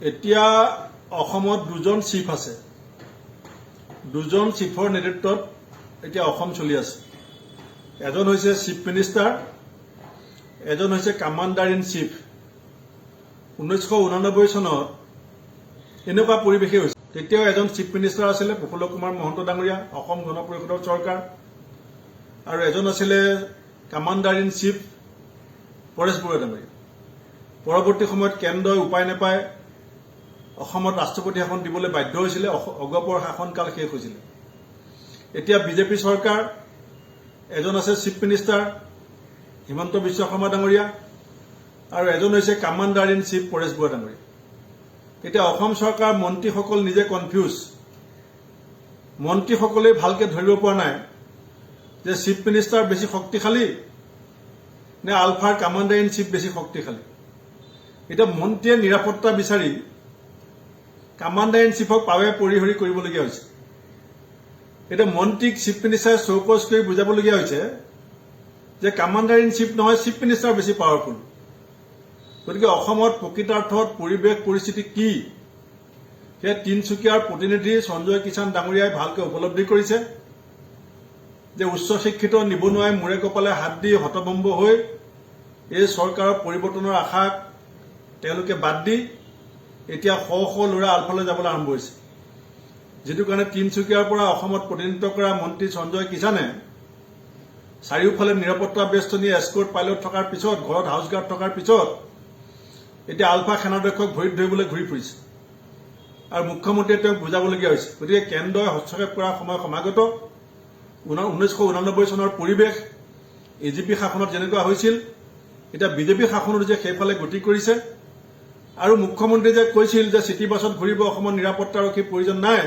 এতিয়া অসমত দুজন চিফ আছে। দুজন চিফৰ নেতৃত্বত এতিয়া অসম চলি আছে। এজন হৈছে চিফ মিনিষ্টাৰ, এজন হৈছে কামাণ্ডাৰ ইন চিফ। 1989 চনত এনেকুৱা পৰিৱেশে হৈছে। তেতিয়াও এজন চিফ মিনিষ্টাৰ আছিলে প্ৰফুল্ল কুমাৰ মহন্ত ডাঙৰীয়া, অসম গণ পৰিষদৰ চৰকাৰ, আৰু এজন আছিলে commander in chief Paresh Baruah ডাঙৰীয়া। পৰৱৰ্তী সময়ত কেন্দ্ৰই উপায় নাপায় অসমত ৰাষ্ট্ৰপতি শাসন দিবলৈ বাধ্য হৈছিলে। অগপৰ শাসনকাল শেষ হৈছিলে। এতিয়া বিজেপি চৰকাৰ, এজন আছে চিফ মিনিষ্টাৰ হিমন্ত বিশ্ব শৰ্মা ডাঙৰীয়া আৰু এজন হৈছে commander in chief Paresh Baruah ডাঙৰীয়া। এতিয়া অসম চৰকাৰ মন্ত্ৰীসকল নিজে কনফিউজ। মন্ত্ৰীসকলে ভালকে ধৰিব পৰা নাই যে চিফ মিনিষ্টাৰ বেছি শক্তিশালী নে আলফাৰ কামাণ্ডাৰ ইন চিফ বেছি শক্তিশালী। এতিয়া মন্ত্ৰীয়ে নিৰাপত্তা বিচাৰি কামাণ্ডাৰ ইন চিফক পাৱে পৰিহৰি কৰিবলগীয়া হৈছে। এতিয়া মন্ত্ৰীক চিফ মিনিষ্টাৰে চৌকচ কৰি বুজাবলগীয়া হৈছে যে কামাণ্ডাৰ ইন চিফ নহয়, চিফ মিনিষ্টাৰ বেছি পাৱাৰফুল। গতিকে অসমত প্ৰকৃতাৰ্থত পৰিৱেশ পৰিস্থিতি কি, সেয়া তিনিচুকীয়াৰ প্ৰতিনিধি সঞ্জয় কিষাণ ডাঙৰীয়াই ভালকৈ উপলব্ধি কৰিছে যে উচ্চ শিক্ষিত নিবনুৱাই মূৰে কপালে হাত দি হতভম্ব হৈ এই চৰকাৰৰ পৰিৱৰ্তনৰ আশাক তেওঁলোকে বাদ দি এতিয়া শ শ ল'ৰা আলফালৈ যাবলৈ আৰম্ভ হৈছে। যিটো কাৰণে তিনিচুকীয়াৰ পৰা অসমত প্ৰতিনিধিত্ব কৰা মন্ত্ৰী সঞ্জয় কিষাণে চাৰিওফালে নিৰাপত্তা বেষ্টনী এস্কৰ্ট পাইলট থকাৰ পিছত, ঘৰত হাউচ গাৰ্ড থকাৰ পিছত এতিয়া আলফা সেনাধ্যক্ষক ভৰিত ধৰিবলৈ ঘূৰি ফুৰিছে আৰু মুখ্যমন্ত্ৰীয়ে তেওঁক বুজাবলগীয়া হৈছে। গতিকে কেন্দ্ৰই হস্তক্ষেপ কৰাৰ সময় সমাগত। 1989 চনৰ পৰিৱেশ এজিপি শাসনত যেনেকুৱা হৈছিল, এতিয়া বিজেপি শাসনত যে সেইফালে গতি কৰিছে। আৰু মুখ্যমন্ত্ৰীয়ে যে কৈছিল যে চিটি বাছত ঘূৰিব, অসমত নিৰাপত্তাৰক্ষীৰ প্ৰয়োজন নাই,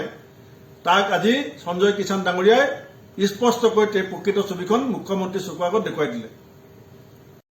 তাক আজি সঞ্জয় কিষাণ ডাঙৰীয়াই স্পষ্টকৈ প্ৰকৃত ছবিখন মুখ্যমন্ত্ৰীৰ চকুৰ আগত দেখুৱাই দিলে।